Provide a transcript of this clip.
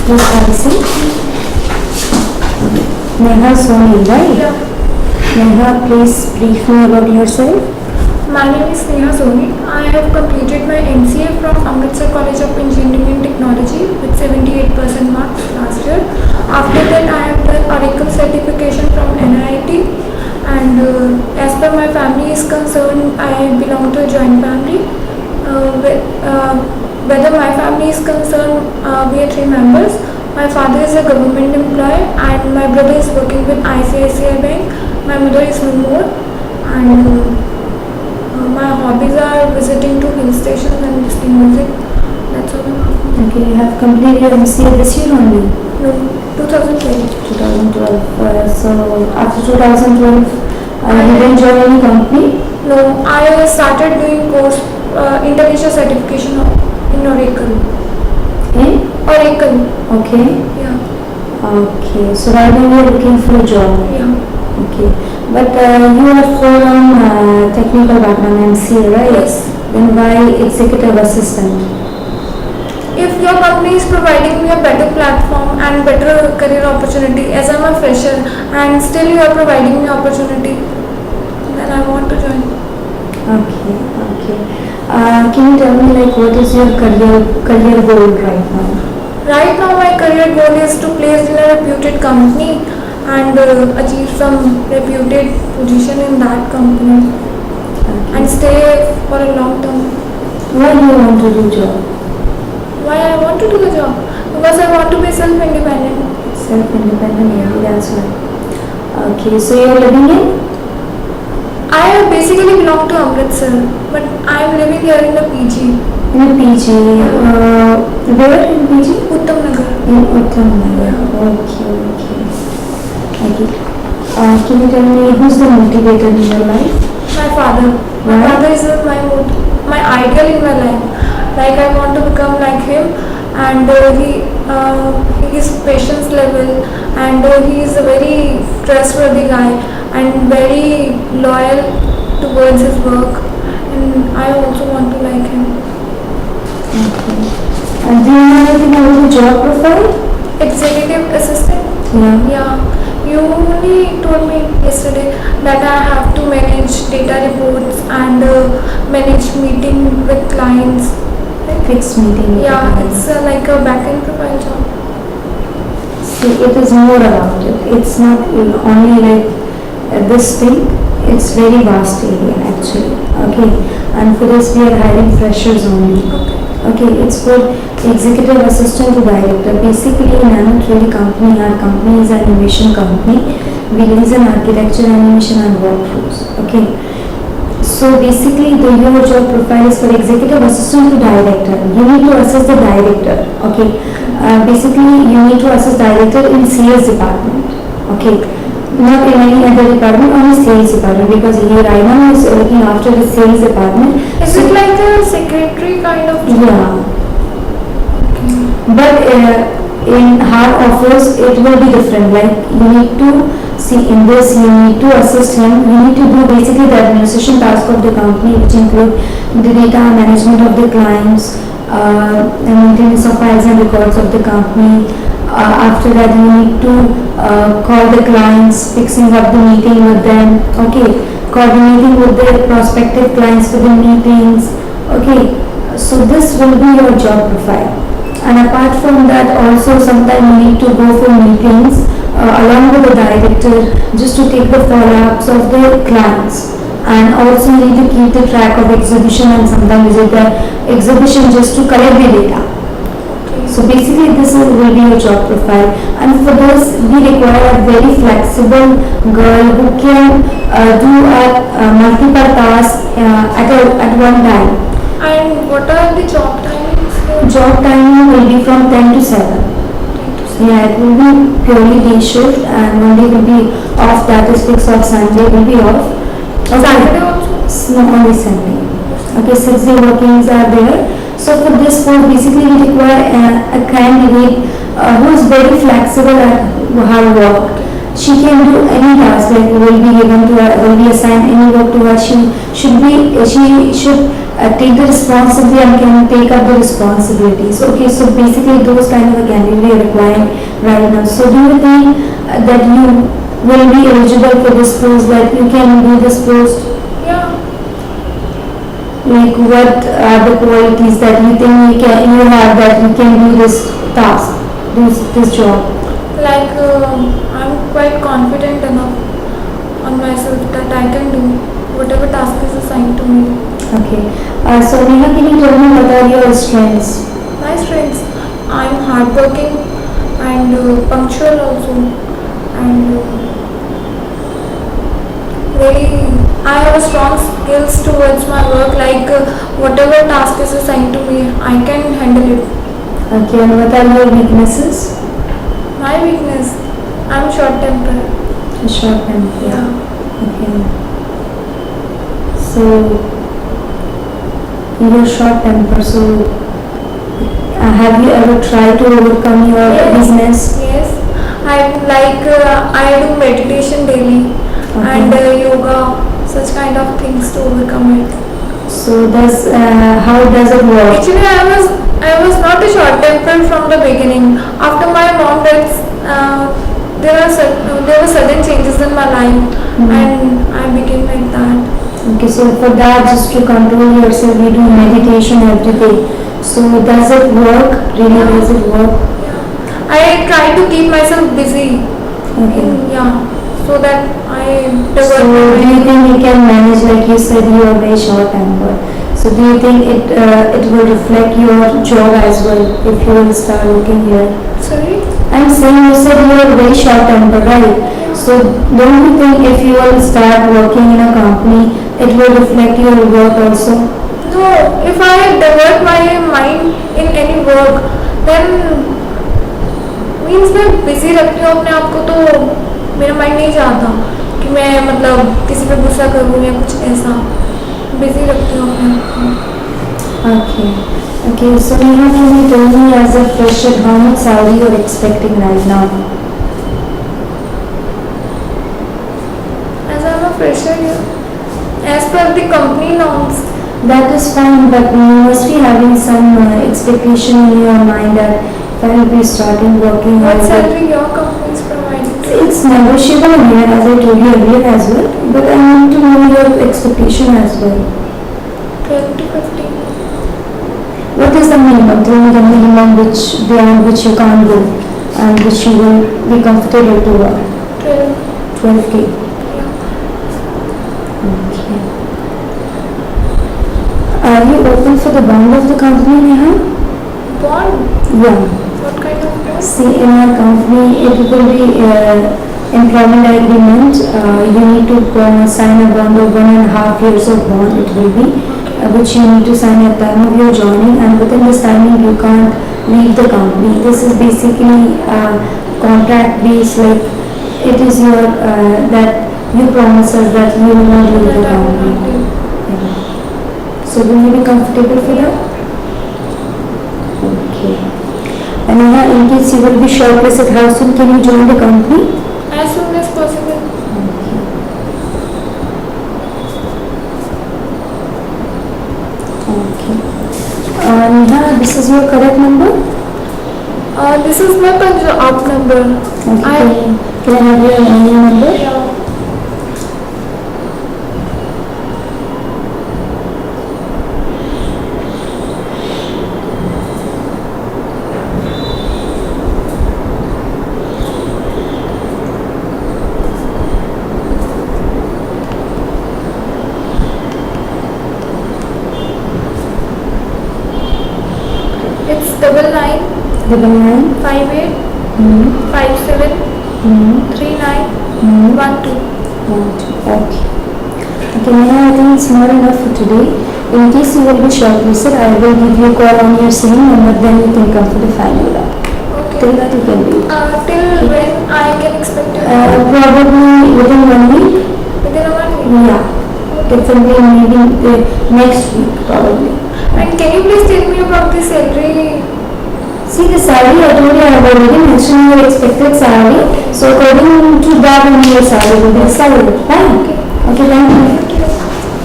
Please have a seat. Neha Soni, right? Yeah. Neha, please brief me about yourself. My name is Neha Soni. I have completed my MCA from Amritsar College of Engineering and Technology with 78% marks last year. After that, I have done Oracle certification from NIT. And as per my family is concerned, I belong to a joint family. Whether my family is concerned, we are three members. My father is a government employee and my brother is working with ICICI Bank. My mother is no more, and my hobbies are visiting to hill stations and listening music. That's all. Okay, you have completed your MCA this year only? No, 2012. 2012. So after 2012, you didn't join any company? No, I started doing course intelligence certification in Oracle. In? Oracle. Okay. Yeah. Okay, so right now you are looking for a job. Yeah. Okay, but you are from technical background MCA, right? Yes. Then why executive assistant? If your company is providing me a better platform and better career opportunity, as I'm a fresher and still you are providing me opportunity, then I want to join. Okay, okay. Can you tell me like what is your career goal right now? Right now my career goal is to place in a reputed company and achieve some reputed position in that company and stay for a long term. Why do you want to do job? Why I want to do the job? Because I want to be self-independent. Self-independent, maybe that's why. Okay, so you are living in? I basically belong to Amritsar, but I am living here in the PG. In a PG. Where in PG? Uttam Nagar. In Uttam Nagar. Okay, okay. Okay. Can you tell me who's the motivator in your life? My father. My Why? father is my ideal in my life. Like I want to become like him, and he is patience level, and he is a very trustworthy guy and very loyal towards his work, and I also want to like him. Okay. And do you know anything about the job profile? Executive assistant. Yeah. Yeah, you only told me yesterday that I have to manage data reports and manage meeting with clients. Right? Fixed meeting. with Yeah, the client. it's like a back-end profile job. See, it is more about it. It's not only like this thing. It's very vast area actually. Okay. And for this we are hiring freshers only. Okay, it's for executive assistant to director. Basically, Nano 3D company, our company is an animation company. We release an architecture, animation and workflows. Okay. So basically, your job profile is for executive assistant to director. You need to assess the director. Okay. Basically, you need to assess director in sales department. Okay. Not in any other department, only sales department, because here I know is looking after the sales department. Is it like a secretary kind of job? Yeah. But in our office, it will be different. Like you need to see in this, you need to assist him. You need to do basically the administration task of the company, which include the data management of the clients, and maintenance of files and records of the company. After that, you need to call the clients, fixing up the meeting with them. Okay, coordinating with the prospective clients for the meetings. Okay, so this will be your job profile. And apart from that, also sometimes you need to go for meetings along with the director just to take the follow-ups of the clients. And also you need to keep the track of exhibition and sometimes visit the exhibition just to collect the data. So basically this will be your job profile, and for this we require a very flexible girl who can do multiple tasks at one time. And what are the job timings? Job timing will be from 10 to 7. Yeah, it will be purely day shift, and Monday will be off, that is fixed off, Sunday will be off. Okay. Saturday also? No, only Sunday. Okay, 6 day workings are there. So for this post, basically we require a candidate who is very flexible at her work. She can do any task, like will be given to her, will be assigned any work to her. She should take the responsibility and can take up the responsibilities. Okay, so basically those kind of a candidate we are requiring right now. So do you think that you will be eligible for this post, that you can do this post? Yeah. Like what are the qualities that you think you have that you can do this task, this job? Like I'm quite confident enough on myself that I can do whatever task is assigned to me. Okay. So Neha, can you tell me what are your strengths? My strengths, I'm hardworking and punctual also, and very I have a strong skills towards my work. Like whatever task is assigned to me, I can handle it. Okay, and what are your weaknesses? My weakness, I'm short tempered. Short temper. Yeah. Okay. So you're short temper. So have you ever tried to overcome your weakness? Yes. I do meditation daily and yoga, such kind of things to overcome it. So how does it work? Actually, I was not a short tempered from the beginning. After my mom death, there were sudden changes in my life, and I became like that. Okay, so for that, just to control yourself, you do meditation every day. So does it work? Really, does it work? Yeah. I try to keep myself busy. Okay. So that I So do you think you can manage, like you said, you are very short tempered. So do you think it will reflect your job as well if you will start working here? Sorry? I'm saying you said you are very short tempered, right? So don't you think if you will start working in a company, it will reflect your work also? No, if I divert my mind in any work, then means मैं busy रखती हूँ अपने आप को, तो मेरा mind नहीं चाहता कि मैं मतलब किसी पे गुस्सा करूँ या कुछ ऐसा, बिजी रखती हूँ अपने आप को. Okay. Okay, so Neha, can you tell me as a fresher how much salary you are expecting right now? As I'm a fresher here, as per the company norms. That is fine, but you must be having some expectation in your mind that if I will be starting working. What salary your company is providing? It's negotiable here, as I told you earlier as well, but I need to know your expectation as well. 12 to 15. What is the minimum? Tell me the minimum beyond which you can't go and which you will be comfortable to work. 12K. Yeah. Okay. Are you open for the bond of the company, Neha? Bond? Yeah. What kind of bond? See, in our company, it will be employment agreement. You need to sign a bond of 1.5 years of bond. It will be which you need to sign at the time of your joining, and within this timing you can't leave the company. This is basically contract based. Like it is your that you promise us that you will not leave the company. Yeah. So will you be comfortable for that? Okay. And in case you will be shortlisted, how soon can you join the company? As soon as possible. Okay. Neha, this is your correct number? This is my Punjab number. Okay. Can I have your email number? Yeah. It's 99 58 57 39 12. Okay. Okay, Neha, I think it's more enough for today. In case you will be shortlisted, I will give you a call on your same number, then you can come for the final round. Okay. Till that you can do it. Till when I can expect it? Probably within 1 week. Within a 1 week? Yeah. It will be maybe next week probably. And can you please tell me about the salary? See, the salary I told you, I have already mentioned your expected salary. So according to that only your salary will be decided. Fine. Okay, thank you. Thank you.